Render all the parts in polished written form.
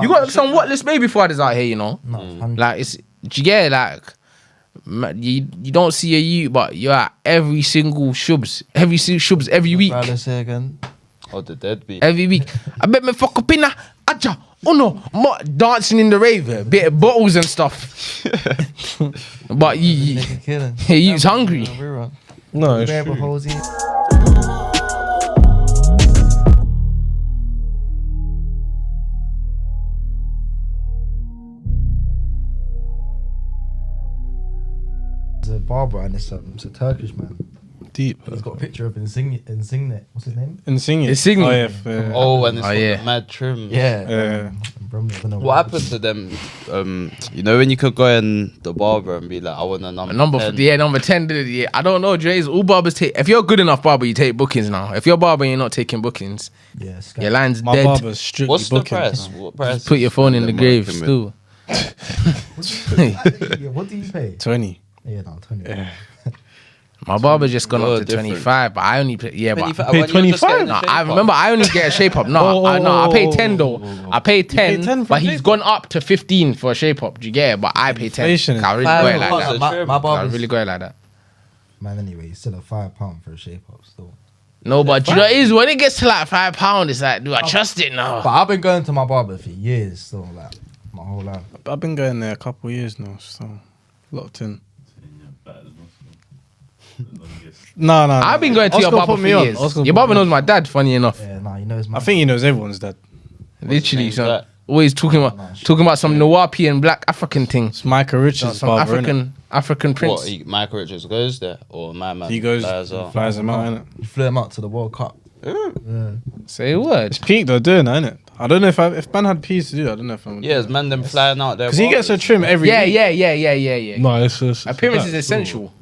You got some whatless baby fathers out here, you know. Like it's you don't see a youth, but you're at every single shubs every week. Again. Oh, the deadbeat. Every week. I bet me fuck up in a aja. Oh no, dancing in the rave, bit of bottles and stuff. But you's hungry. No, it's true. There's a barber and it's a Turkish man. Deep. He's got a picture of Insigne. What's his name? Insigne. Oh, and it's got mad trim. Yeah. What happened to them? You know when you could go in the barber and be like, I want a number 10. Yeah, number 10. Yeah, I don't know, Jay's. All barbers take. If you're a good enough barber, you take bookings now. If you're a barber and you're not taking bookings, your line's My dead. barber's strictly What's the booking. price? What price? Put your phone in the grave still. What do you pay? 20. Yeah, no, 20. Yeah. My barber just gone up to 25, but I only pay. Yeah, but pay 25? no, I remember I only get a shape up. No, I pay 10 though. I pay 10, but he's gone up to 15 for a shape up. Do you get it? But I pay 10. Inflation. I really go it like that. My I barber's really go it like that. man. Anyway, he's still a £5 for a shape up still. No, but you know what it is when it gets to like £5, it's like, do I trust it now? But I've been going to my barber for years still, like my whole life. I've been going there a couple of years now, so locked in. No. I've been going to your barber for years. Your barber knows my dad, funny enough. Yeah, nah, he knows my. I think he knows everyone's dad. Literally, so always talking about some Nawapi and black African thing. It's Michael Richards' Some barber, African prince. What, Michael Richards goes there? Or my man? He goes, flies him out, innit? He flew him out to the World Cup. Say a word. It's peak though, doing that, innit? I don't know if man had peas to do that, I don't know if I'm... Yeah, it's man them flying out there. Because he gets a trim every week. Yeah. No, it's Appearance is essential.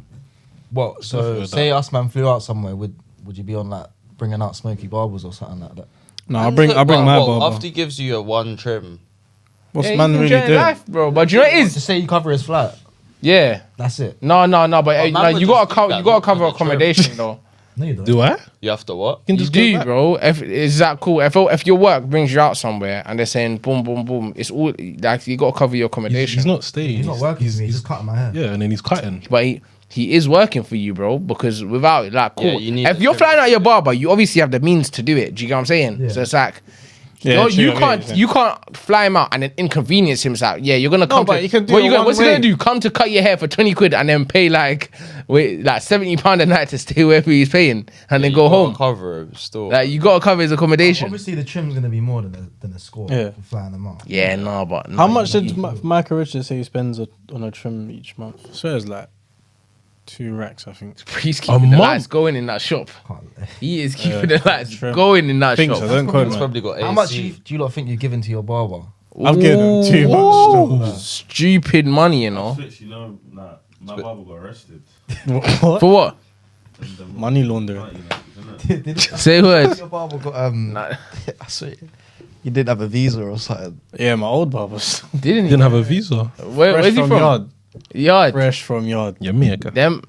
What? So say us man flew out somewhere, would you be on like bringing out smoky barbers or something like that? No, I bring my barber. After he gives you a one trim. What's man really doing? Life, bro. But do you know what it is? To say you cover his flat. Yeah. That's it. No. But you gotta cover accommodation though. No, you don't. Do I? You have to what? You do, bro. Is that cool? If your work brings you out somewhere and they're saying boom, boom, boom, it's all like you gotta cover your accommodation. He's not staying. He's not working with me. He's just cutting my hair. Yeah, and then he's cutting. But he is working for you, bro. Because without like, cool. Yeah, you need if you're flying out your barber, you obviously have the means to do it. Do you get what I'm saying? Yeah. So it's like. Yeah, you can't fly him out and then inconvenience him. Like, yeah, you're gonna come. But you can do what's he gonna do? Come to cut your hair for 20 quid and then pay like £70 a night to stay wherever he's paying and then go home. Cover him still. Like you gotta cover his accommodation. Obviously, the trim's gonna be more than a score for flying them out. Yeah, no, but How much did Michael Richards say he spends on a trim each month? I swear it's like 2 racks, I think. He's keeping the lights going in that shop. He is keeping the lights going in that shop. So, don't quote He's me. probably got AC. How much do you lot think you're giving to your barber? I've given him too much still. Stupid money, you know. You know, nah, my barber got arrested. What? For what? Money laundering. Say words. Your barber got I swear, you didn't have a visa or something. Yeah, my old barbers. Didn't have a visa. Where's he from? Yard. Fresh from Yard. Yeah, me again. Them.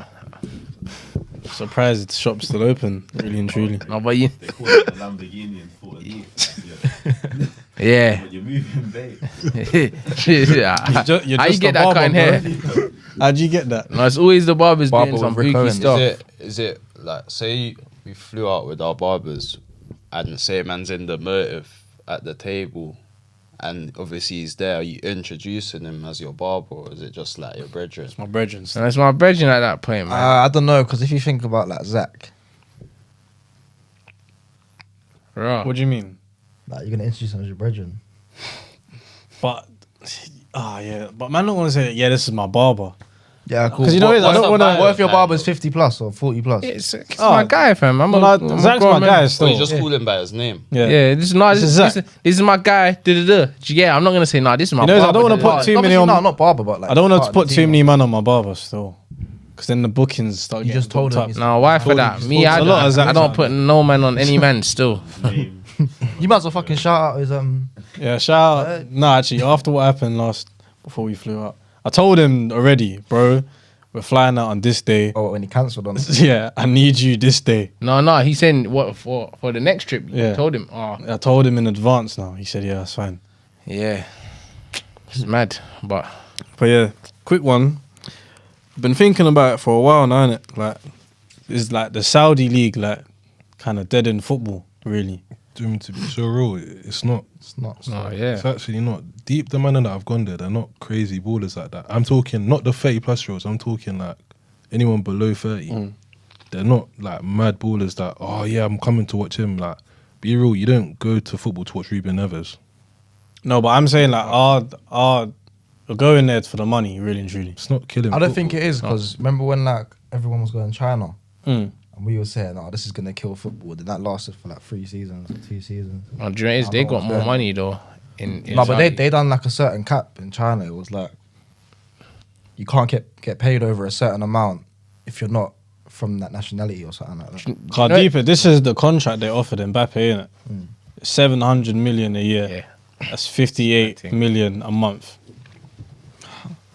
Surprised the shop's still open, really and truly. No, but you. They call it the Lamborghini and 40. Yeah. You're moving, babe. You're How you just get a that barber, kind of hair? bro. How'd you get that? No, it's always the barbers doing some with Rick freaky Owens. stuff. Is it like, say we flew out with our barbers and say man's in the motive at the table and obviously he's there, are you introducing him as your barber or is it just like your brethren? My brethren. And it's my brethren at that point, man. I don't know, because if you think about like Zach, Right. What do you mean? like you're gonna introduce him as your brethren. But, but man don't want to say, yeah, this is my barber. Yeah, cool. Because you know, I don't want to. What if your barber's 50 plus or 40 plus? It's my guy, fam. I'm Zach's my guy So still. you just call him by his name. Yeah, this is my guy. Yeah, I'm not gonna say nah. This is my. You know, barber. I don't want to put too many on. No, not barber, but like. I don't want part to of put the too team. many man on my barber still. Because then the bookings start. You getting just told booked him up. he's- No, why for that? Me, I a lot of Zach's don't man. put no man on any man still. You might as well fucking shout out his Yeah, shout out. No, actually, after what happened before we flew out, I told him already, bro. We're flying out on this day. Oh, when he cancelled on. Yeah, I need you this day. No, he's saying what for the next trip. You Yeah. told him. Oh, I told him in advance now. He said, yeah, that's fine. Yeah, it's mad, but But yeah, quick one. I've been thinking about it for a while now, innit? Like, is like the Saudi league like kind of dead in football, really? To be so real, it's not. It's not. oh yeah, It's actually not. Deep the men that have gone there, they're not crazy ballers like that. I'm talking not the 30+ year olds. I'm talking like anyone below 30. They're not like mad ballers that. Oh yeah, I'm coming to watch him. Like, be real. You don't go to football to watch Ruben Neves. No, but I'm saying like, we're going there for the money, really and truly. It's not killing. I don't football. think it is because remember when like everyone was going to China Mm. and we were saying, "Oh, this is gonna kill football." Then that lasted for like 3 seasons, 2 seasons. do you know what it is? They got more money though. In No, but Saudi. they done like a certain cap in China. It was like you can't get paid over a certain amount if you're not from that nationality or something like that. Can't deep it. This is the contract they offered Mbappe, innit? 700 million a year. Yeah, That's 58 million a month.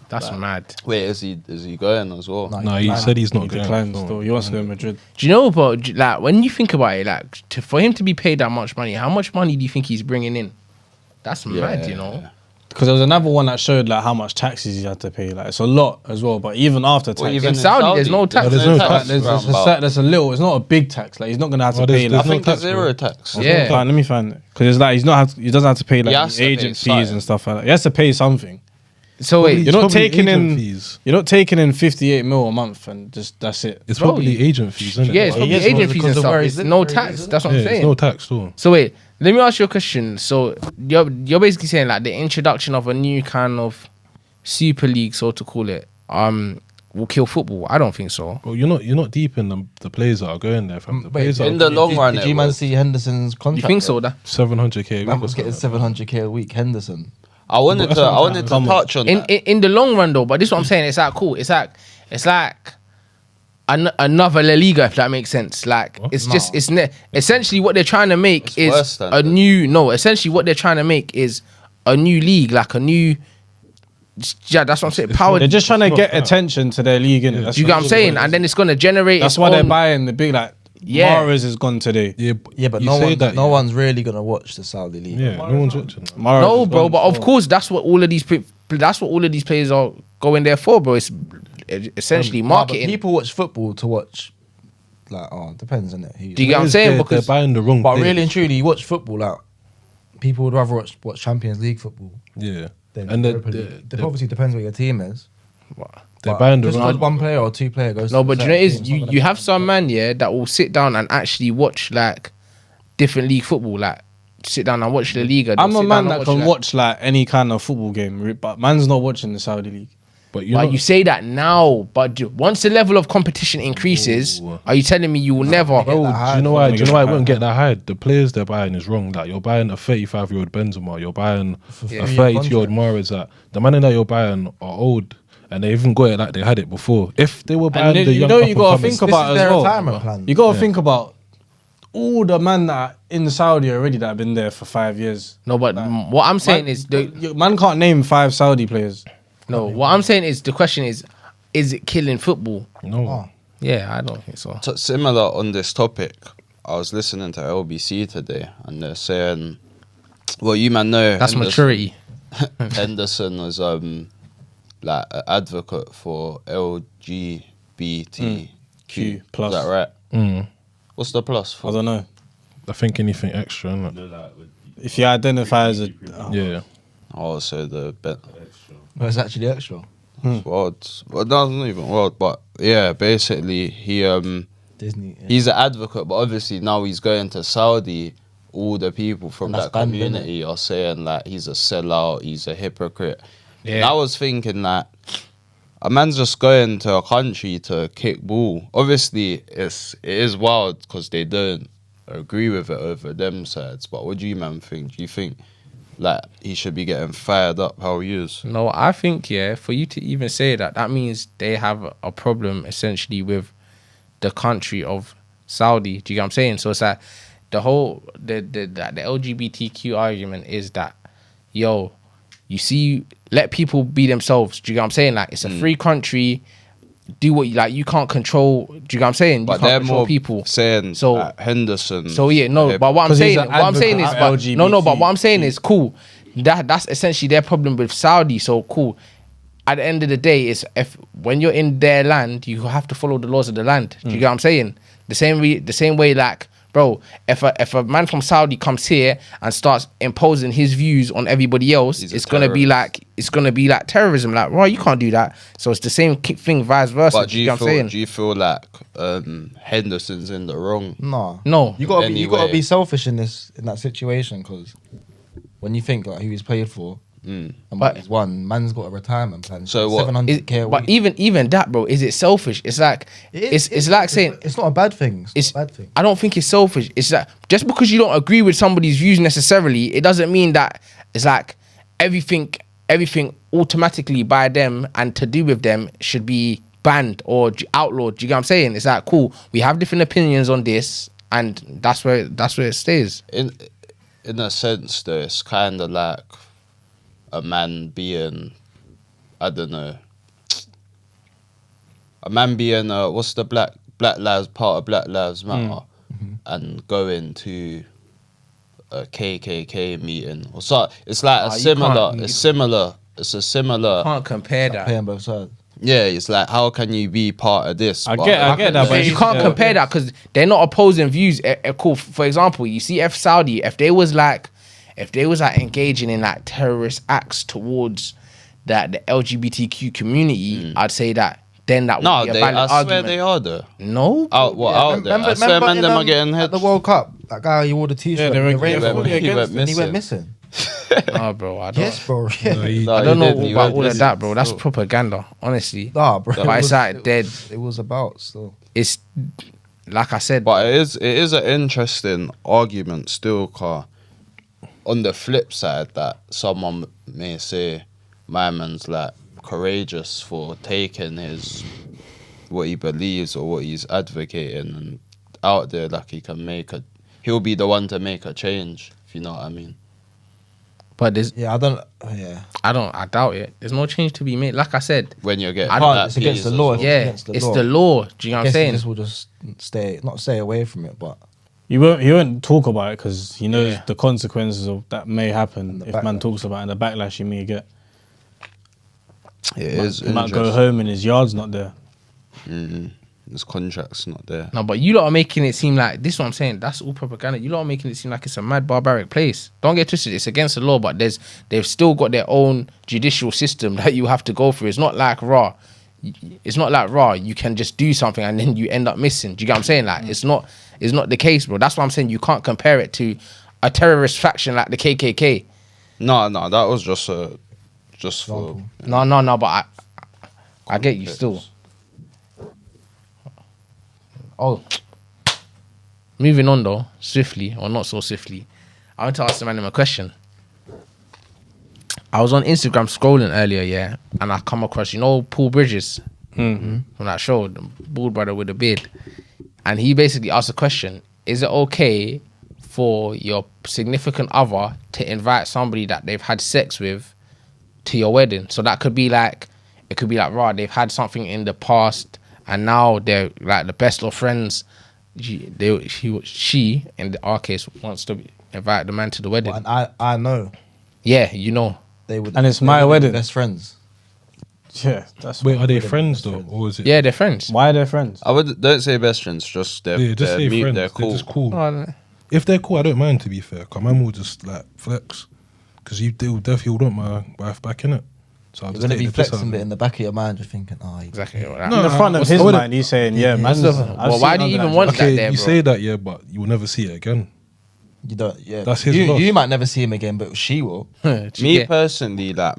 that's mad. Wait, is he going as well? No, No, he said he's not He going. declined No. still. He wants to go to Madrid. Do you know, but like when you think about it, like for him to be paid that much money, how much money do you think he's bringing in? That's mad, you know. Because there was another one that showed like how much taxes he had to pay. Like it's a lot as well. But even after tax, Well, even In Saudi, there's no tax. there's no like, tax. there's a little. It's not a big tax. Like he's not gonna have to Oh, pay. there's I Like, no think there's tax, bro. zero tax. Yeah. Fine, let me find it. Because it's like he doesn't have to pay He like has the to pay agent fees something. and stuff like that. He has to pay something. So wait, You're not Probably taking agent in. fees. You're not taking in 58 mil a month and just that's it. It's Bro, probably agent fees, isn't it? yeah, it's Like, probably is, agent because fees and of stuff. where It's he's no living, tax. That's what yeah, I'm it's saying. no tax too. So wait, let me ask you a question. So you're basically saying like the introduction of a new kind of Super League, so to call it, will kill football? I don't think so. Well, you're not deep in the players that are going there. From the players that in are the long run, Did it you man would. see Henderson's You contract? think so? That 700k a week. Man or was getting something. 700k a week. Henderson. I wanted That's to what I'm I wanted to saying. touch on that. in the long run though, but this is what I'm saying. It's like cool. It's like another La Liga, if that makes sense. Like it's just essentially what they're trying to make It's is worse than a the- new essentially what they're trying to make is a new league, like a new. Yeah, that's what I'm saying. Power. They're just trying to not get that. attention to their league, innit? That's Do you get what I'm saying? it is. And then it's gonna generate. That's its why they're own- buying the big like. Yeah. Mahrez is gone today. Yeah, but you no say one, that, no yeah. one's really gonna watch the Saudi league. Yeah, no one's watching. That. Mahrez No, is bro, gone but of still. course that's what all of these players are going there for, bro. It's essentially Nah, but marketing. people watch football to watch. Like, it depends, innit? Do you get what I'm saying? They're Because buying the wrong. But players. really and truly, you watch football. Like, people would rather watch Champions League football Yeah, than and Europa League. It obviously depends what your team is. they're But buying the just wrong. because one player or two player goes. no, to but a you know what it is certain team, it's not you gonna have be- some man that will sit down and actually watch like different league football, like sit down and watch the Liga. I'm They'll a sit man down that and can watch like any kind of football game, but man's not watching the Saudi league. But you're But not, you say that now, but once the level of competition increases, Ooh. are you telling me you will never? Bro, that do high. you know why? Do you know why it High. won't get that high? The players they're buying is wrong. Like you're buying a 35-year-old Benzema, you're buying Yeah. a 32-year-old Mahrez. That the money that you're buying are old, and they even got it like they had it before. If they were buying And the you young know up you and gotta coming- think This about is as their well. retirement plan. You gotta think about all the men that are in Saudi already that have been there for 5 years. No, but what I'm saying is Man can't name 5 Saudi players. no. What I'm saying is the question is it killing football? No, Oh. Yeah, I don't think so. Similar on this topic, I was listening to LBC today, and they're saying, "Well, you man know That's maturity. Henderson was like an advocate for LGBTQ. Q plus. Is that right? Mm. What's the plus I for? don't know. I think anything extra. Innit? No, like, with If you identify as a Yeah, Oh, so the extra. But it's actually extra. world. Well, that's not even world, but yeah, basically he Disney. Yeah. he's an advocate, but obviously now he's going to Saudi. All the people from And that's that banned, community are saying like he's a sellout, he's a hypocrite. Yeah. And I was thinking that a man's just going to a country to kick ball. Obviously, it is wild because they don't agree with it over them sides. But what do you man think? Do you think like he should be getting fired up how he is? No, I think for you to even say that means they have a problem essentially with the country of Saudi. Do you get what I'm saying? So it's like the whole the LGBTQ argument is that you see, let people be themselves. Do you get what I'm saying? Like it's a free country. Do what you like. You can't control. Do you get what I'm saying? You But can't they're control more people. saying So Henderson. yeah, no. But what I'm 'Cause he's saying, an what I'm saying is, advocate but, no. But what I'm saying is cool. that's essentially their problem with Saudi. So cool. At the end of the day, it's when you're in their land, you have to follow the laws of the land. Do you get what I'm saying? The same way, like, bro, if a man from Saudi comes here and starts imposing his views on everybody else, it's gonna be like terrorism. Like, bro, you can't do that. So it's the same thing, vice versa. But do you get what I'm saying? do you feel like Henderson's in the wrong? No. No. You gotta Anyway. be selfish in that situation, because when you think like who he's played for and what he's won, man's got a retirement plan. So what? 700K a But week. even that, bro, is it selfish? It's like it's like saying it's not a bad thing. It's it's not a bad thing. I don't think it's selfish. It's like just because you don't agree with somebody's views necessarily, it doesn't mean that it's like everything automatically by them and to do with them should be banned or outlawed. Do you get what I'm saying? It's like, cool, we have different opinions on this, and that's where it stays. In a sense, though, it's kind of like a man being, I don't know, a man being what's the Black Lives part of Black Lives Matter, and going to a KKK meeting or so. It's like you can't- It's a similar. Can't compare that. Playing both sides. Yeah, it's like, how can you be part of this? I but get that, but You can't compare that because they're not opposing views. Cool. For example, you see Saudi, if they was like engaging in like terrorist acts towards the LGBTQ community, I'd say that then that would No, be a I valid swear argument. they are though. No, Out there. I swear, man, them are getting at head. the World Cup. That guy who wore the t-shirt. they were- the rainbow, he went and he went missing. missing. no, bro. I don't. Yes, bro. Yeah. No, he- No, I don't he know did, he about went all of missing. that, bro. That's propaganda, honestly. Nah, bro. But it's like dead. It was about still. It's like I said. But it is an interesting argument still, car. On the flip side, that someone may say, my man's like courageous for taking what he believes or what he's advocating and out there, like he'll be the one to make a change, if you know what I mean. But there's, Yeah, I don't. Yeah. I doubt it. There's no change to be made. Like I said, When you're getting I don't- that it's against pleased the as law. well. yeah, against the it's law. the law. Do you know what I'm Guess he saying? just will just stay away from it, but He won't talk about it because he knows Yeah. the consequences of that may happen And the if man backlash. talks about it and the backlash he may get. It is He might go interesting. home and his yard's not there. His contract's not there. No, but you lot are making it seem like this is what I'm saying. That's all propaganda. You lot are making it seem like it's a mad barbaric place. Don't get twisted. It's against the law, but they've still got their own judicial system that you have to go through. It's not like raw. It's not like raw. You can just do something and then you end up missing. Do you get what I'm saying? Like it's not the case, bro. That's why I'm saying you can't compare it to a terrorist faction like the KKK. No, that was just for No, but I get you still. Oh, moving on though, swiftly or not so swiftly. I want to ask the man a question. I was on Instagram scrolling earlier, yeah, and I come across, Paul Bridges from that show, the bald brother with the beard, and he basically asked a question: is it okay for your significant other to invite somebody that they've had sex with to your wedding? So that could be like, right, they've had something in the past and now they're like the best of friends. She in our case wants to invite the man to the wedding. and I know Yeah, they would. And it's they my would be wedding. Best friends. Yeah, that's Wait, are they friends though, or is it? yeah, they're friends. why they're friends. don't say best friends, just they're Yeah, just say friends. they're cool. just cool. Oh, If they're cool, I don't mind. To be fair, cause man will just like flex, because they will definitely want my wife back in it. So I'll You're just gonna take be the piss out flexing, of but it. in the back of your mind, you're thinking, exactly. That. No, In the front of what's- his I wouldn't- mind, he's saying, yeah, man. Well, why do you even want that Okay, there, you bro? say that, yeah, but you will never see it again. you don't. Yeah, That's his You, loss. you might never see him again, but she will. Me Yeah. personally, like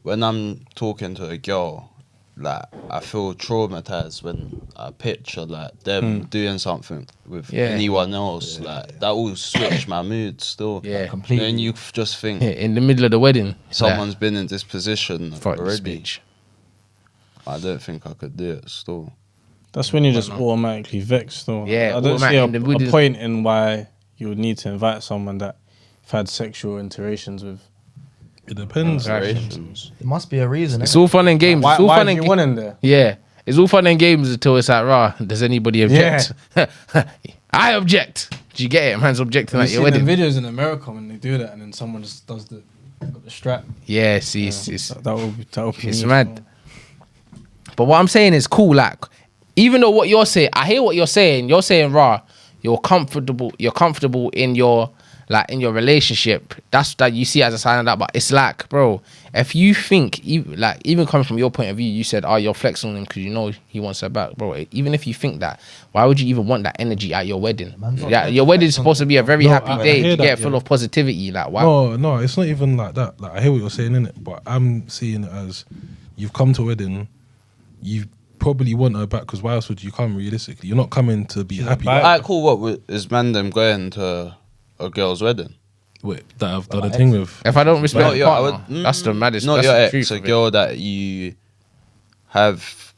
when I'm talking to a girl, like I feel traumatized when I picture like them doing something with Yeah. anyone else. Like that will switch my mood still. Yeah. Completely. Then you just think In the middle of the wedding, someone's been in this position fuck this already. bitch. I don't think I could do it still. That's when you're just automatically vexed, though. Yeah, I don't see automatic- the mood a is- point in why you would need to invite someone that you've had sexual interactions with. It depends. Situations. There must be a reason. It's innit? all fun and games. Why, It's all why fun is and you one in there? yeah, it's all fun and games until it's like, rah, does anybody object? I object. Do you get it? Man's objecting You at see your them wedding. videos in America when they do that, and then someone just does the strap. Yeah, see, Yeah, it's that would be it's me. mad. But what I'm saying is cool. Like, even though what you're saying, I hear what you're saying. You're saying, rah, you're comfortable in your relationship. That's that you see as a sign of that. But it's like, bro, if you think, even coming from your point of view, you said, oh, you're flexing on him because you know he wants her back, bro. Even if you think that, why would you even want that energy at your wedding? Yeah, your wedding is supposed to be a very happy I day. hear You that, get full yeah. of positivity. Like, wow. No, it's not even like that. Like I hear what you're saying in it, but I'm seeing it as you've come to a wedding, you probably want her back because why else would you come realistically? You're not coming to be happy. Alright, cool. Is man them going to a girl's wedding? Wait, that I've done a thing with. If I don't respect Not the your- I partner, would- that's the maddest. Not That's your the ex, truth a of it. girl that you have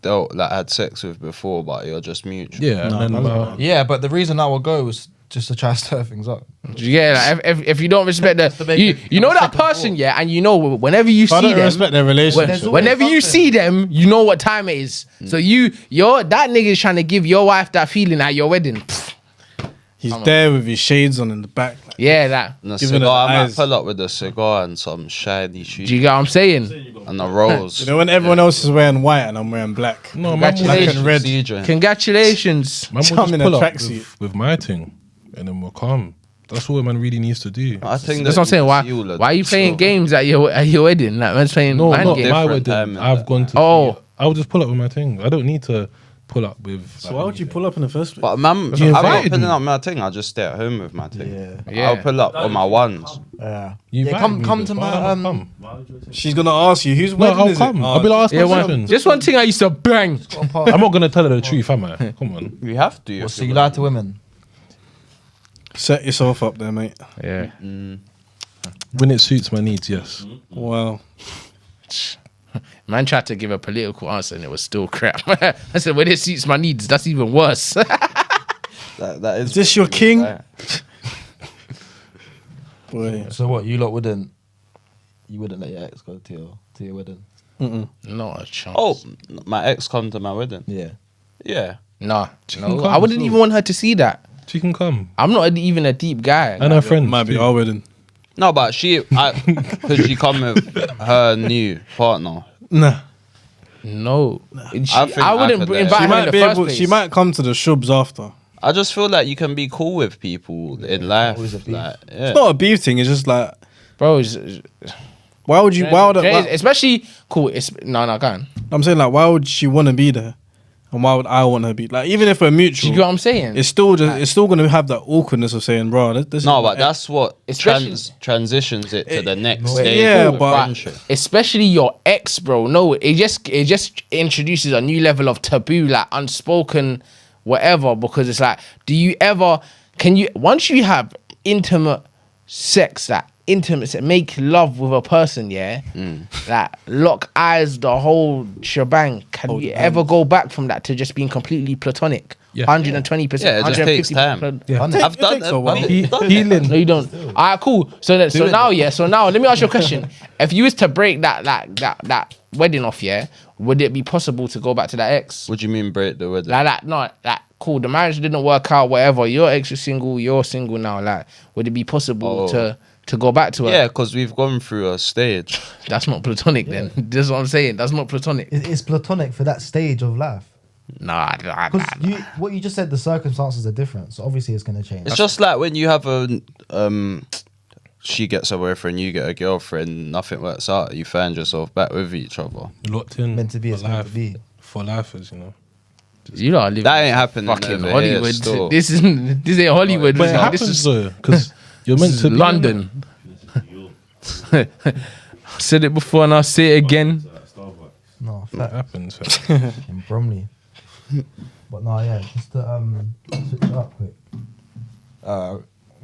had sex with before, but you're just mutual. Yeah, No, and then man. Yeah, but the reason I would go was just to try to stir things up. Yeah, like if you don't respect to make it you know that second thought. person, yeah, and you know whenever you If I see don't them, respect their relationship. There's always whenever you something. see them, you know what time it is. So you're that nigga is trying to give your wife that feeling at your wedding. Pfft. He's there with his shades on in the back. Like, Yeah, that. And a Giving her cigar, I might eyes. pull up with a cigar and some shiny shoes Do you get what I'm saying? and the rolls. you know, when everyone else is wearing white and I'm wearing black. no, man, Congratulations. Black and red. Procedure. Congratulations. man will I'm just in a pull up tracksuit. with my thing, and then we'll come. That's all a man really needs to do. I think That's what I'm saying. Why are you playing games at your wedding? Like man's playing No, man not games. my Different wedding. time, I've gone to. Oh. I'll just pull up with my thing. I don't need to pull up with. So why would you pull up in the first place? But man, You I'm not invited pulling me. up my thing. I'll just stay at home with my thing. Yeah. I'll pull up on my ones. Yeah. You Yeah, invited me, come though. to Why my not come? She's gonna ask you whose No, wedding I'll is come. it? I'll be like, ask Yeah, questions. just one thing I used to bang. I'm not gonna tell her the truth, am I? Come on. You have to. Well, if so you're you gonna- lie to women? Set yourself up there, mate. Yeah. When it suits my needs, yes. Wow. Man tried to give a political answer and it was still crap. I said, when it suits my needs, that's even worse. That is this your king? Right. Boy. So what? You lot wouldn't? You wouldn't let your ex go to your wedding? Not a chance. Oh, my ex come to my wedding. Yeah. Yeah. Nah. can No, come I wouldn't as even well. want her to see that. She can come. I'm not even a deep guy. And her friends. Might be too. our wedding. No, but could she come with her new partner? Nah. No. think I I wouldn't could let invite her. her in the first place. She might come to the shubs after. I just feel like you can be cool with people in life. always a beef. Like, yeah. It's not a beef thing. It's just like, Bro, why would you? Why would? especially cool. No, go on. I'm saying like, why would she want to be there, and why would I want her to be like? Even if we're Do mutual, you get what I'm saying? it's still gonna have that awkwardness of saying, bro, this No, is but that's what Especially- transitions it to the next no, stage. yeah, of but- friendship. Especially your ex, bro. No, it just introduces a new level of taboo, like unspoken, whatever. Because it's like, once you have intimate sex, make love with a person, yeah, like lock eyes, the whole shebang. Can you ever go back from that to just being completely platonic? Yeah. 120%. Yeah, it just takes time. Yeah. I've done takes a while. it. Healing. No, you don't. All right, cool. So now, let me ask you a question. If you was to break that wedding off, yeah, would it be possible to go back to that ex? What do you mean break the wedding? Like that, no, like cool. The marriage didn't work out, whatever. Your ex is single, you're single now. Like, would it be possible Oh. to go back to her? Yeah, because we've gone through a stage. That's not platonic then. That's what I'm saying. That's not platonic. It's platonic for that stage of life. Nah. Because what you just said, the circumstances are different. So obviously it's going to change. It's just like when you have she gets a boyfriend, you get a girlfriend, nothing works out. You find yourself back with each other. Locked in. Meant to be, for it's meant life. to be. For lifers, you know. You lot are living That ain't happening fucking over here Hollywood. still. This ain't Hollywood. But it this happens is though, because you're meant this to is be London. I said it before and I'll say it again. No, It fact. happens. fam. In Bromley. But no, yeah, just to switch it up quick.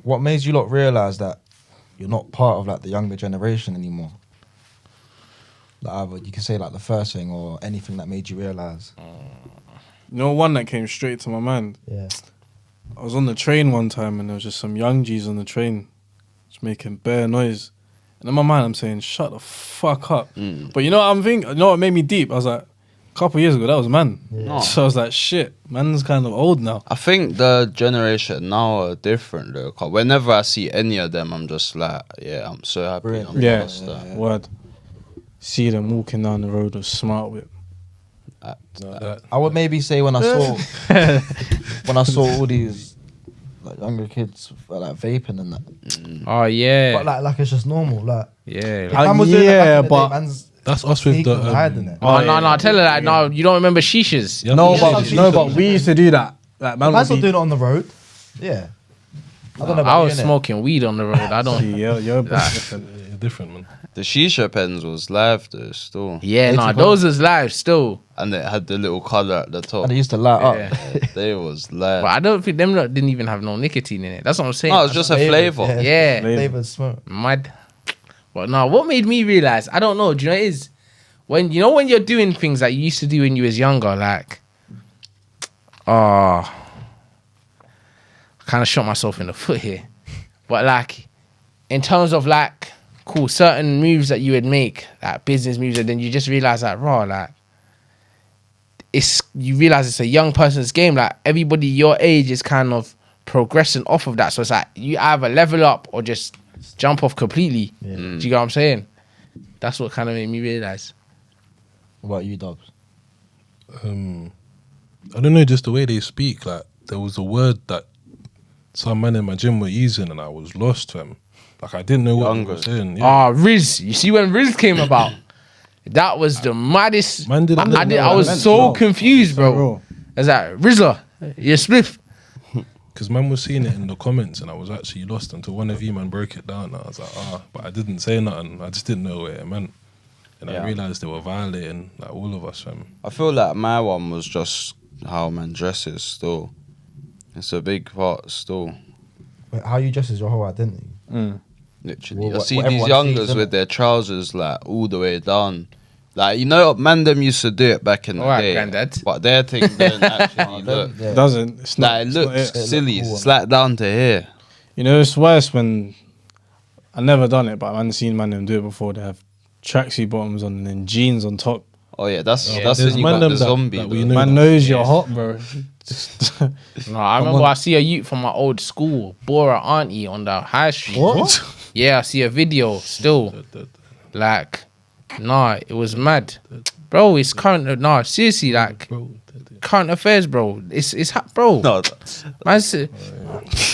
What made you lot realise that you're not part of like the younger generation anymore? Like either you can say like the first thing or anything that made you realise. You know, one that came straight to my mind. Yeah. I was on the train one time and there was just some young G's on the train, just making bare noise. And in my mind, I'm saying, "Shut the fuck up." But you know what I'm thinking? You know what made me deep? I was like, couple years ago, that was man. No. So I was like, shit, man's kind of old now. I think the generation now are different though. 'Cause whenever I see any of them, I'm just like, yeah, I'm so happy. Brilliant. I'm Yeah, past that. word. See them walking down the road with smart whip. I would maybe say when I saw all these like younger kids like vaping and that, Oh yeah, but like it's just normal. Like yeah. if man was doing it back yeah, in the but- day, man's That's us with sneaking the. and hiding it. Oh, yeah, no, tell her that. No, you don't remember shishas. Yeah, No, yeah, but yeah. we used to do that. Like, man Man's would not be, doing it on the road. Yeah. I don't know I about was you, innit? smoking weed on the road. I don't. you're Yeah, different, man. The shisha pens was live though still, Yeah, no, 85. those is live still. and it had the little color at the top. And they used to light Yeah. up. They was live. But I don't think them lot didn't even have no nicotine in it. That's what I'm saying. No, it's just a flavor. Yeah. Flavored smoke. Mad. But no, what made me realize? I don't know. Do you know what it is? When you're doing things that you used to do when you was younger, like, I kind of shot myself in the foot here. But like, in terms of like, cool, certain moves that you would make, like business moves, and then you just realize that, like, you realize it's a young person's game. Like everybody your age is kind of progressing off of that. So it's like you either level up or just jump off completely. Yeah. Do you get what I'm saying? That's what kind of made me realize. What about you, Dubz? I don't know, just the way they speak. Like there was a word that some man in my gym were using, and I was lost, fam. Like I didn't know what they were Younger. saying. Yeah. Riz. You see when Riz came about, that was the maddest. Man didn't know I what was that so meant. confused, bro. bro. I was like, Rizla, you're spliff. Because man was seeing it in the comments, and I was actually lost until one of you man broke it down. And I was like, but I didn't say nothing. I just didn't know what it meant, and Yeah. I realized they were violating like all of us, fam. I feel like my one was just how man dresses still. It's a big part still. Wait, how you dress is your whole identity. Literally. Well, I what- see what these everyone sees, youngers innit? with their trousers like all the way down. Like, you know, man them used to do it back in the Alright, day. granddad. But their thing don't actually look. Yeah. Doesn't. It's not. Like, it it's not looks it. silly. cool. It's like down to here. You know, it's worse when I never done it, but I've seen man them do it before. They have tracksuit bottoms on and then jeans on top. Oh, yeah, that's There's when you man got them the that- zombie. that we though. know. Man knows you're hot, bro. No, I remember I see a youth from my old school, Bora auntie on the high street. What? Yeah, I see a video still. Like, nah, it was mad. Bro, it's current. Nah, seriously, like, current affairs, bro. It's bro. No, Man's,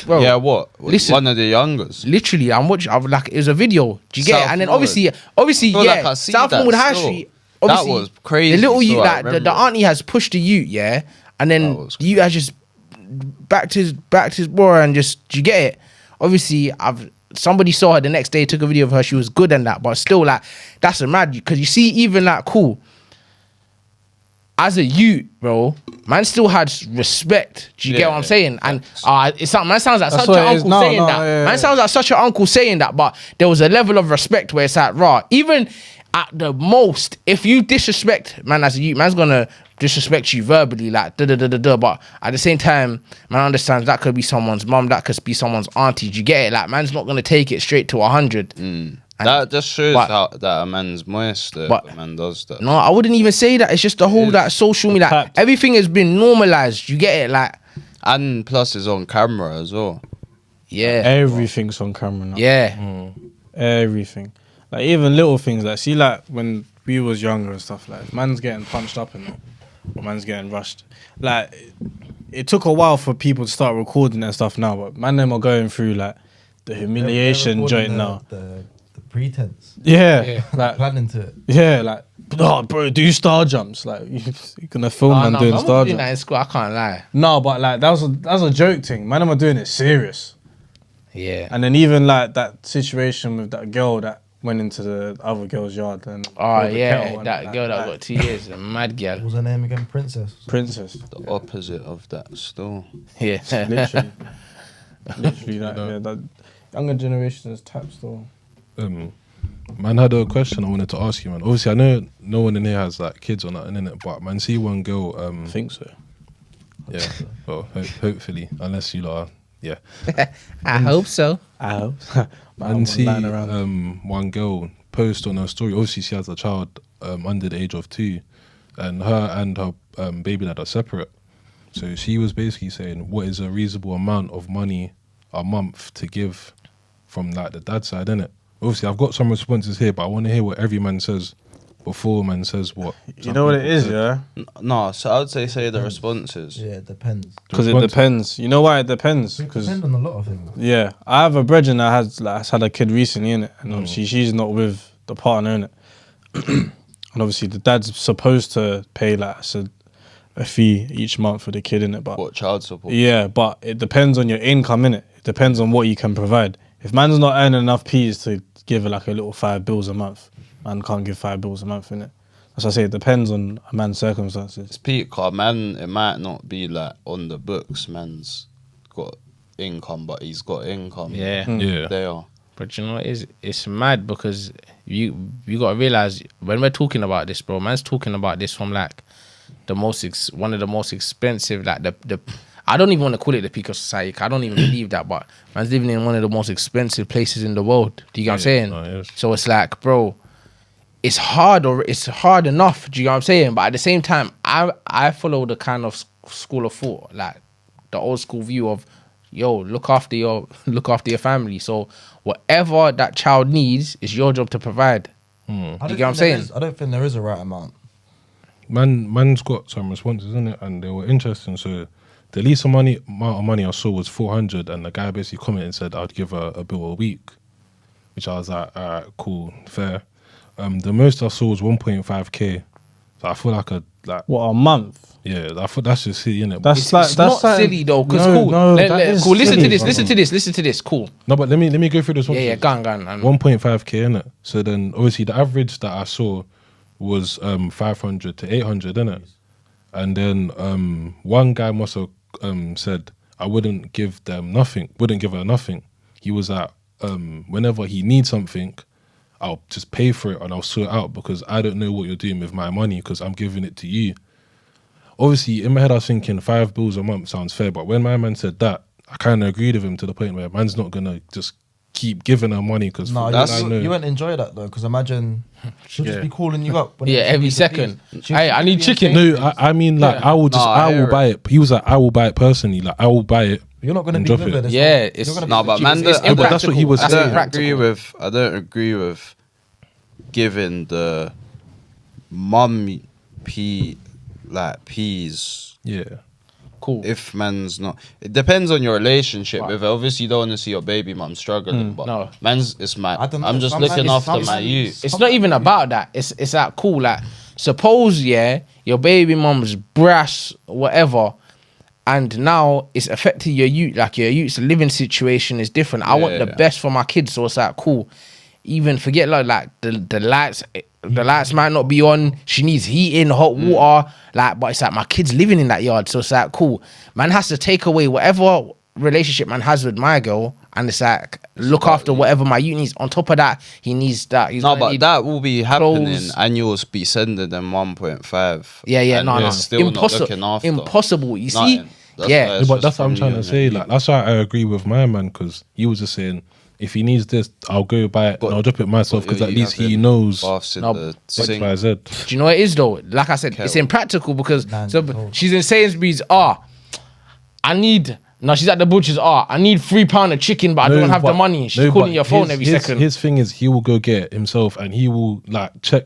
bro. yeah, what? Listen. One of the youngers. Literally, I'm watching. I'm like, it was a video. Do you get it? South And then Norwood. obviously, Feel yeah. like I see South that Norwood High still. Street. That Obviously, was crazy. The little still, youth, I like the remember. auntie has pushed the youth, yeah, and then That was the youth has just backed his bro and just. Do you get it? Obviously, somebody saw her the next day, took a video of her. She was good and that, but still, like, that's a mad. Because you see, even like, cool. As a youth, bro, man still had respect. Do you get what I'm Yeah, saying? And it's something. Man sounds like That's such what an it is. uncle No, saying no, that. yeah, Man yeah. sounds like such an uncle saying that, but there was a level of respect where it's like, raw. Even at the most, if you disrespect man as a youth, man's gonna disrespect you verbally, like da da da da da. But at the same time, man understands that could be someone's mum, that could be someone's auntie. Do you get it? Like, man's not gonna take it straight to 100. That just shows but- how that a man's moist. but- A man does that. No, I wouldn't even say that. It's just the whole like social media. Like, Packed. everything has been normalized. You get it? Like, And plus, it's on camera as well. yeah, Everything's on camera now. yeah. Everything. Like even little things. Like see, like when we was younger and stuff. Like man's getting punched up and that, or man's getting rushed. Like it took a while for people to start recording and stuff now, but man, them are going through like the humiliation They're joint recording now. The pretense. Yeah, like Planning to it. yeah, like oh, bro, do star jumps. Like you're gonna film man doing I'm star not doing that jumps. in school. I can't lie. No, but like that was a joke thing. Man, I'm doing it serious. Yeah. And then even like that situation with that girl that went into the other girl's yard and Oh filled the yeah, kettle and that girl that got 2 years, a mad What girl. was her name again? Princess. princess. The opposite of that still. Yeah. Literally, literally that. Yeah, that younger generation is tapped still. Man had a question I wanted to ask you, man. Obviously, I know no one in here has like kids or nothing in it, but man, see one girl. I think so. Yeah. Well, hopefully, unless you are. Yeah. I hope so. I hope. And see lying around. one girl post on her story. Obviously, she has a child under the age of 2, and her baby dad are separate. So she was basically saying, what is a reasonable amount of money a month to give from like the dad side, innit? Obviously, I've got some responses here, but I want to hear what every man says before man says what. You know what it is, said. yeah? No, so I would say the responses. Yeah, it depends. Because it depends. You know why it depends? It Because depends on a lot of things. yeah, I have a brethren that has had a kid recently, innit? And obviously she's not with the partner, innit? And obviously the dad's supposed to pay like I said a fee each month for the kid, innit? But What child support? yeah, but it depends on your income, innit? It depends on what you can provide. If man's not earning enough P's to give like a little £5 a month, man can't give £5 a month, innit? As I say, it depends on a man's circumstances. It's peak car, man. It might not be like on the books. Man's got income, but he's got income. Yeah. Yeah. They are. But you know what it is? It's mad because you gotta realize when we're talking about this, bro, man's talking about this from like one of the most expensive, like the I don't even want to call it the peak of society, 'cause I don't even believe that, but man's living in one of the most expensive places in the world. Do you get what I'm saying? no, yes. So it's like, bro, it's hard enough, do you get what I'm saying? But at the same time, I follow the kind of school of thought, like the old school view of, yo, look after your family. So whatever that child needs is your job to provide. I You don't get what I'm think there saying? is- I don't think there is a right amount. Man's got some responses in it, and they were interesting. So the least amount of money I saw was 400, and the guy basically commented and said I'd give her a bill a week, which I was like, all right, cool, fair. The most I saw was 1.5k. So I feel like What, a month? yeah, I thought that's just silly, innit? That's It's, like it's that's not like, silly though, because no, cool. no, that is Cool. Listen silly, to this. Cool. No, but let me go through this one. Yeah, go on. 1.5k in it. So then obviously the average that I saw was 500 to 800 in it. And then one guy must have said I wouldn't give her nothing. He was like, whenever he needs something, I'll just pay for it and I'll sort it out because I don't know what you're doing with my money because I'm giving it to you. Obviously, in my head, I was thinking £5 a month sounds fair, but when my man said that, I kind of agreed with him to the point where man's not gonna just keep giving her money because No, you won't enjoy that though, because imagine she'll just Yeah. be calling you up. Yeah, every second. Hey, I need chicken. No, I mean like Yeah. I will just No, I I will hear buy it. He was like I will buy it personally. Like I will buy it. You're not going to And be drop with it. her. there's Yeah, no- it's you're gonna be No, with but her. man, It's but that's what he was I saying. don't agree with giving the mum peas. Yeah. Cool. If man's not, it depends on your relationship with her. Obviously, you don't want to see your baby mum struggling, but no. man's it's my. I don't know, I'm just sometimes looking it's- after my sometimes- youth. It's not even about that. It's like cool. Like suppose your baby mum's brass, whatever, and now it's affecting your youth. Like your youth's living situation is different. I want the Yeah. best for my kids, so it's like cool. Even forget like the lights. The lights might not be on. She needs heating, hot water. Like, but it's like my kid's living in that yard, so it's like cool. Man has to take away whatever relationship man has with my girl, and it's like look after whatever my youth needs. On top of that, he needs that. He's No, gonna but need that will be happening, clothes. and you'll be sending them 1.5. Yeah, and no. you're still not looking after. Impossible. You see? Nothing. That's why Yeah. it's But just that's what I'm from trying you to and say. you. Like that's why I agree with my man because he was just saying if he needs this, I'll go buy it But- and I'll drop it myself because But at you least he having knows baths in No, the X, sink. Y, Z. Do you know what it is though? Like I said, it's Kettle. impractical because Nah, so no. she's in Sainsbury's. She's at the butcher's. I need £3 of chicken, but I don't have the money. She's calling but your phone every second. His thing is he will go get it himself and he will like check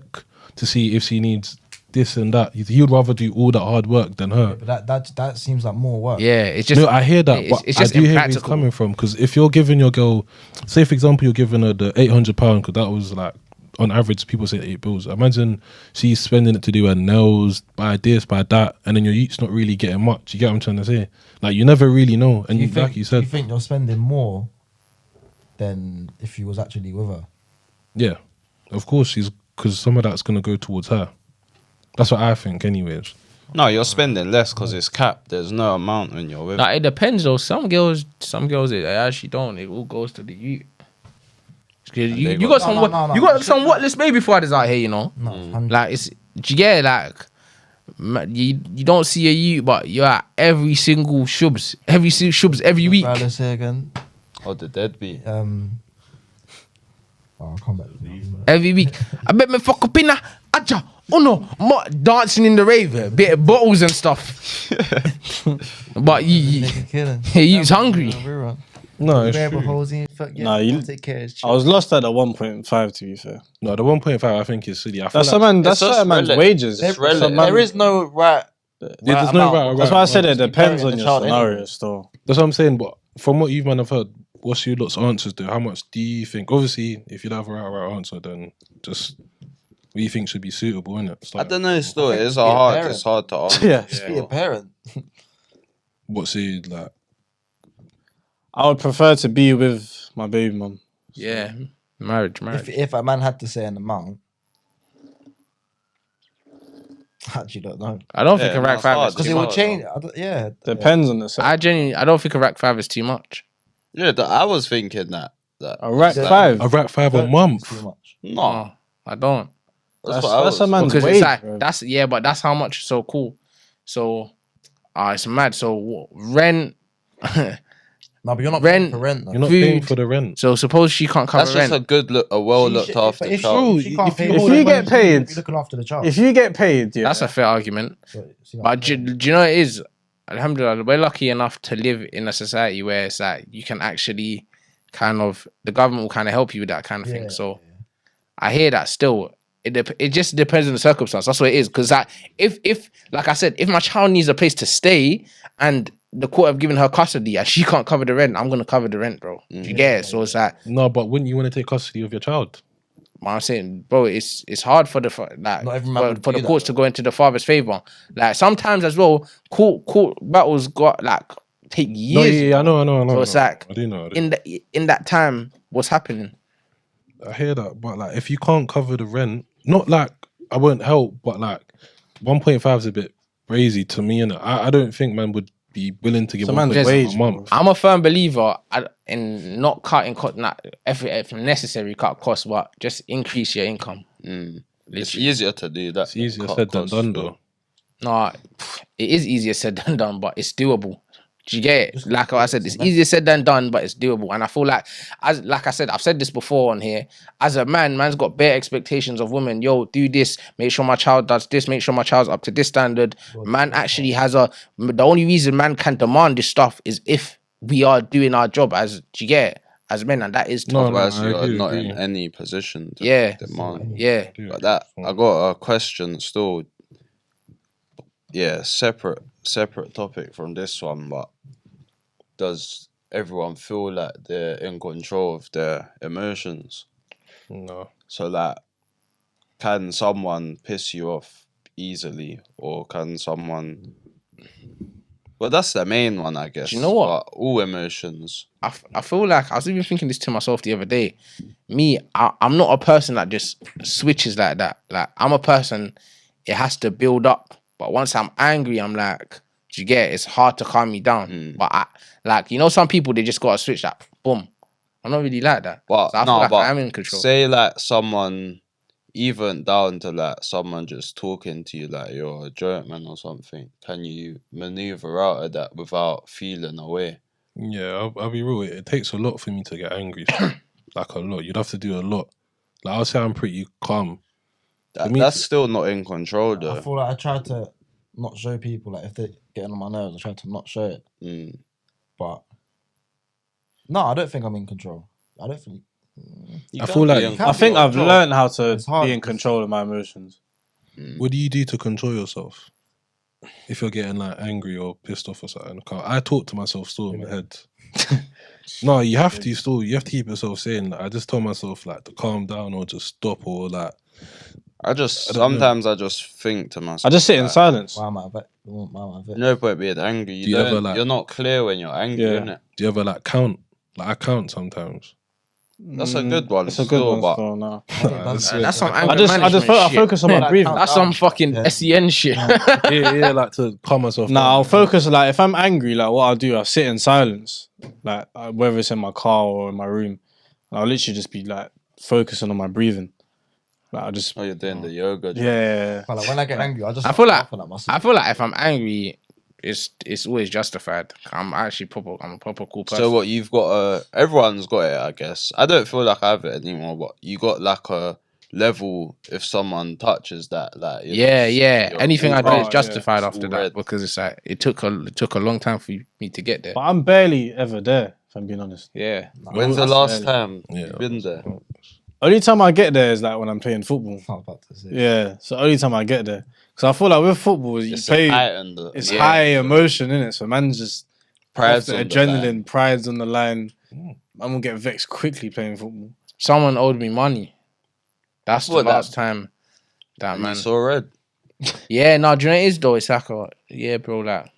to see if she needs this and that. He would rather do all that hard work than her. But that seems like more work. Yeah, it's just. No, I hear that, but it's just I do hear where he's impractical. coming from. Because if you're giving your girl, say for example, you're giving her the £800, because that was like on average people say £8. Imagine she's spending it to do her nails, buy this, buy that, and then your youth's not really getting much. You get what I'm trying to say? Like you never really know, and like you said, you think you're spending more than if you was actually with her? yeah, of course she's because some of that's gonna go towards her. That's what I think, anyways. No, you're spending less because it's capped. There's no amount when you're with. Nah, it depends though. Some girls, it actually don't. It all goes to the youth. You they got got- some No. you got some whatless baby fathers out here, you know. No, Like it's like you don't see a youth, but you're at every single shubs every week. Let's say again. Oh, the deadbeat. I'll come back. Every week. I bet me fuck up in a aja. oh no, dancing in the rave, bit of bottles and stuff. But you was hungry. No, it's Grab a true. hose in, fuck yeah. Nah, you- take care of his I was lost at the 1.5. To be fair, No, the 1.5 I think is silly. I feel that's like, some man. That's It's just certain man's relative. wages. It's Some relative. man- There is no right. there's no right or That's why I said it You're depends parenting on the your child scenario. anyway. Still, That's what I'm saying. But from what you man have heard, what's your lot's answers to? How much do you think? Obviously, if you don't have a right answer, then just what you think should be suitable, innit? I don't know. Still, think it's just be a hard. parent. It's hard to answer. yeah. Just be a parent. What's it like? I would prefer to be with my baby mum. Yeah, marriage. If a man had to say an amount, I actually don't know. I don't Yeah, think a no, rack it's 5 hard. is Because too it will much. change. Yeah. Depends on the set. I don't think a rack 5 is too much. Yeah, I was thinking that. A rack Yeah. 5. A rack 5 a It's month. too much. No, No, I don't. that's That's, what I that's was. a man's Because wage. it's like bro. but that's how much. So cool. So, it's mad. So rent. No, but you're not Rent. paying for rent. Though. You're not Food. paying for the rent. So suppose she can't cover That's just rent. a good look, a well looked after if child. She can't If pay you- for if rent, you get she's paid- gonna be looking after the child. If you get paid, yeah, That's a fair argument. See what But I'm saying? do you know what it is? Alhamdulillah, we're lucky enough to live in a society where it's like you can actually kind of, the government will kind of help you with that kind of Yeah, thing. So I hear that still. It just depends on the circumstance. That's what it is. Because if like I said, if my child needs a place to stay and the court have given her custody and she can't cover the rent, I'm gonna cover the rent, bro. Do you get it? So it's like, No, but wouldn't you want to take custody of your child? what I'm saying, bro, it's hard for the Not every man would for do the that, courts to go into the father's favor. Like sometimes as well, court battles got like take years. No, yeah, I know. So it's like I do know. in that time, what's happening? I hear that, but like, if you can't cover the rent, not like I won't help, but like 1.5 is a bit crazy to me, and I don't think man would be willing to give Some man's 1.5 wage, a month. I'm a firm believer in not cutting cost, not if necessary cut costs, but just increase your income. It's Literally. easier to do that. It's easier Cut said than costs, done, though. though. No, it is easier said than done, but it's doable. Do you get it? Like I said, it's easier said than done, but it's doable. And I feel like, like I said, I've said this before on here. As a man's got bare expectations of women. Yo, do this. Make sure my child does this. Make sure my child's up to this standard. Man actually has the only reason man can demand this stuff is if we are doing our job as, do you get it? As men, and that is tough. No, Otherwise, I you're agree, not agree. in any position to Yeah. demand. Yeah. But that I got a question still. Yeah, separate topic from this one, but does everyone feel like they're in control of their emotions? No. So like, can someone piss you off easily, or can someone? Well, that's the main one, I guess. Do you know what? But all emotions. I feel like I was even thinking this to myself the other day. I'm not a person that just switches like that. Like I'm a person, it has to build up. But once I'm angry, I'm like, do you get it? It's hard to calm me down. But some people, they just gotta switch that. Boom. I'm not really like that. But So I feel like I'm in control. Say like someone, even down to like someone just talking to you like you're a joint man or something. Can you maneuver out of that without feeling away? Yeah, I'll be real. It takes a lot for me to get angry. Like a lot. You'd have to do a lot. Like I'll say I'm pretty calm. me, That's still not in control though. I feel like I try to not show people, like if they're getting on my nerves, I try to not show it. But no, I don't think I'm in control. I don't think. You I can feel be like- in I think I've control. learned how to It's hard be in because- control of my emotions. What do you do to control yourself? If you're getting like angry or pissed off or something. I talk to myself still in my head. No, you have to still. You have to keep yourself saying. Like, I just tell myself like to calm down or just stop or like. I just don't know. sometimes I just think to myself. I just sit in like, silence. Why am I? Why am I? No point being angry. Do you ever, like- You're not clear when you're angry, Yeah. innit? Do you ever like count? Like I count sometimes. That's a good one. It's a good still, one. but Still, no. That's some I anger just management I shit. focus on my Yeah, breathing. like, That's some fucking Yeah. SEN shit. yeah, like to calm myself. Nah, down. I'll focus. Like if I'm angry, like what I'll do, I'll sit in silence. Like whether it's in my car or in my room, I'll literally just be like focusing on my breathing. Like I just you're doing the yoga. yeah. But like when I get angry, I just I feel start like laughing at myself. I feel like if I'm angry, it's always justified. I'm a proper cool person. So what you've got? Everyone's got it, I guess. I don't feel like I have it anymore, but you got like level if someone touches that. Like, you know, Yeah. you're Anything I do all is right. justified It's after all that red. because it's like it took a long time for me to get there. But I'm barely ever there, if I'm being honest. Yeah, When's the That's last fair. time Yeah. you've been there? Only time I get there is like when I'm playing football. I was about to say. Yeah, so only time I get there. Because I feel like with football, you It's play, heightened. it's Yeah. high emotion, innit? So man's just Pride's off the on the adrenaline, line. pride's on the line. I'm gonna get vexed quickly playing football. someone owed me money. That's the What, that- last time that And man. you saw red. Yeah, no, do you know what it is though? It's like, yeah, bro, like,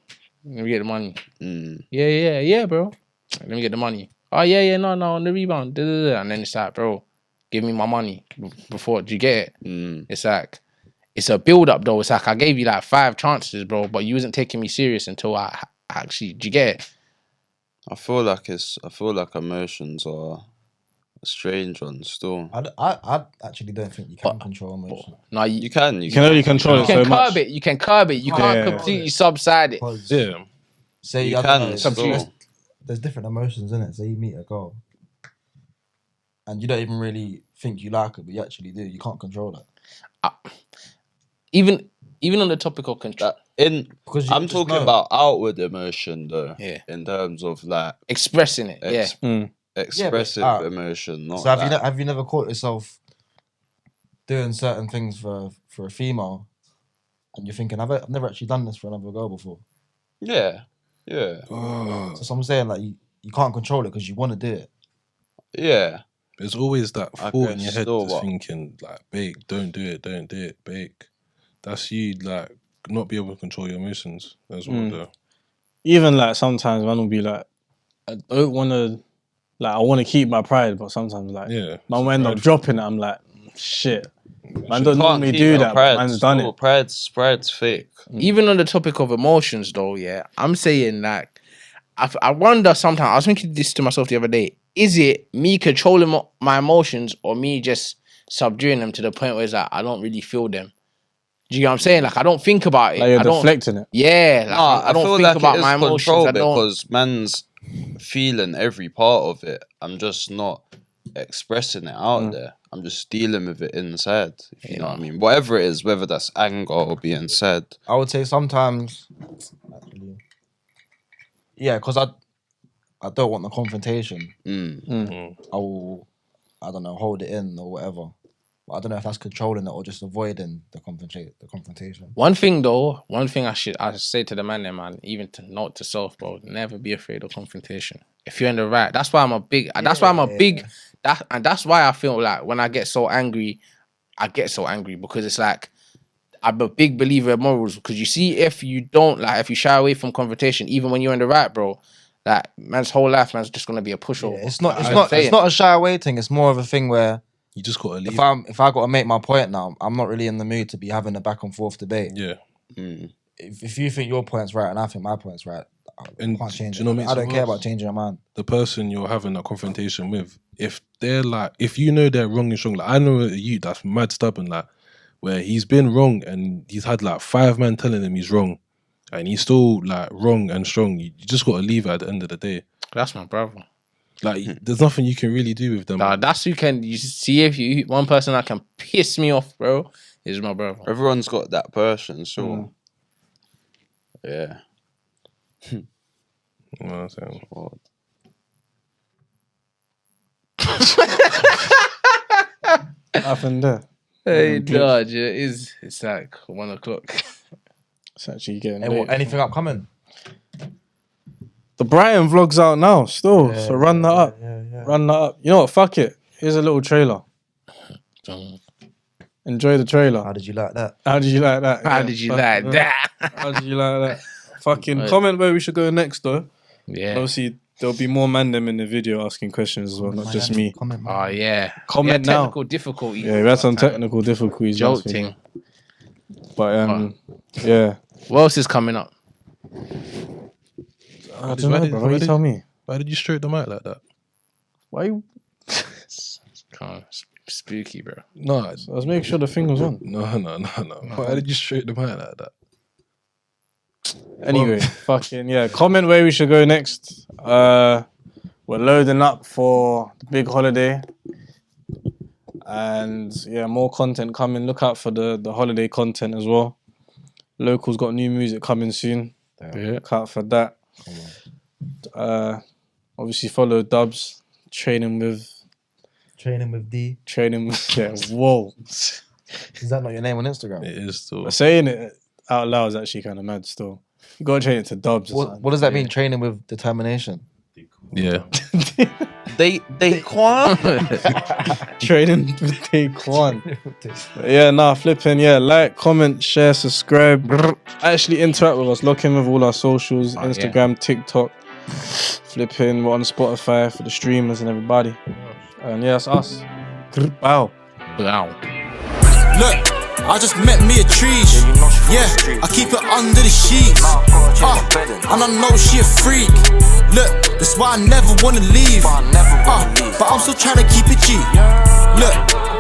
let me get the money. Mm. Yeah, bro. Let me get the money. Oh, yeah, no, on the rebound. Da, da, da. And then it's like, bro, give me my money before. Do you get it? Mm. It's like, it's a build up though. It's like, I gave you like 5 chances, bro, but you wasn't taking me serious until I actually, do you get it? I feel like emotions are a strange one still. I actually don't think you can control emotion. No, You can. You can only control you it can so curb much. it. You can curb it. You can't Yeah. completely subside it. Because Yeah. say You I don't can know, still. there's different emotions in it. Say you meet a girl and you don't even really think you like her, but you actually do. You can't control that. Even on the topic of control, Because you I'm just talking know. about outward emotion though. Yeah. In terms of like expressing it. ex- Yeah. expressive but, emotion. Not So have like, have you never caught yourself doing certain things for a female, and you're thinking, I've never actually done this for another girl before. Yeah. So I'm saying like you can't control it because you want to do it. Yeah. There's always that I thought guess in your head still that's what- thinking like, "Bake, don't do it, bake." That's you like not be able to control your emotions as well. Though. Even like sometimes man will be like, I don't want to, like I want to keep my pride, but sometimes like, Yeah, man will end up dropping it. I'm like, shit. Man You don't can't normally keep do your that, pride but man's done still. it. Pride's fake. Even on the topic of emotions, though, yeah, I'm saying like, I wonder sometimes. I was thinking this to myself the other day: is it me controlling my emotions, or me just subduing them to the point where it's like I don't really feel them? Do you get what I'm saying? Like I don't think about it. Like you're I don't. deflecting it. Yeah, like, I don't feel think like about it is my emotions. control I don't. because man's feeling every part of it. I'm just not expressing it out there. I'm just dealing with it inside. If you know what I mean. Whatever it is, whether that's anger or being sad. I would say sometimes, actually, yeah, because I don't want the confrontation. I don't know, hold it in or whatever. But I don't know if that's controlling it or just avoiding the confrontation. One thing I should say to the man there, man, even to note to self, bro, never be afraid of confrontation. If you're in the right, that's why I'm a big. That's why I'm a big. That's why I feel like when I get so angry, because it's like I'm a big believer in morals. Because you see, if you shy away from confrontation, even when you're in the right, bro, like man's whole life, man's just gonna be a pushover. Yeah, it's not saying. a shy away thing. It's more of a thing where You just gotta leave. if I got to make my point now, I'm not really in the mood to be having a back and forth debate. Yeah, If you think your point's right and I think my point's right, I And can't change do you know it. what makes I it don't care worse? about changing your mind. the person you're having that confrontation with, if they're like, if you know they're wrong and strong, like I know a youth that's mad stubborn, like where he's been wrong and he's had like 5 men telling him he's wrong, and he's still like wrong and strong. You just gotta leave it at the end of the day. That's my brother. Like there's nothing you can really do with them. Nah, that's who can. You see, if you one person that can piss me off, bro, is my brother. Everyone's got that person, so yeah. You know what I'm saying? Nothing there. Hey, Dodge, it's like 1 o'clock. It's actually getting Hey, late. what, anything upcoming? The Brighton vlog's out now still, so run that up. Yeah. Run that up. You know what? Fuck it. Here's a little trailer. Enjoy the trailer. How did you like that? How did you like that? How Yeah, did you fuck like it. that? How did you like that? Fucking comment where we should go next though. Yeah. Obviously, there'll be more man them in the video asking questions as well, not just me. Comment, Oh yeah. Comment yeah, now. technical difficulties. Yeah, we had some technical difficulties. joke last week. thing. But yeah. What else is coming up? I don't know, bro. You tell me. Why did you stroke the mic like that? Why you... Come on, spooky, bro. No, I was making sure the thing was on. no. Why did you stroke the mic like that? Anyway, fucking yeah. Comment where we should go next. We're loading up for the big holiday. And yeah, more content coming. Look out for the holiday content as well. Local's got new music coming soon. Yeah. Look out for that. Obviously follow Dubz. Training with D. yeah, whoa. Is that not your name on Instagram? It is still. But saying it out loud is actually kind of mad still. You gotta change it to Dubz. What does that mean? Training with determination. Yeah. They quan. Training with Taekwon. Yeah, flipping. Yeah, like, comment, share, subscribe. Actually interact with us. Log in with all our socials, Instagram, TikTok. Flipping. We're on Spotify for the streamers and everybody. And yeah, that's us. Wow. Look, I just met me a trees. Yeah, I keep it under the sheets. And I know she a freak. Look, that's why I never wanna leave. But I'm still trying to keep it G. Look,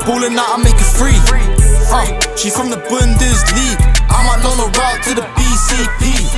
ballin' out, I make it free. She from the Bundesliga. I might loan her out to the BCP.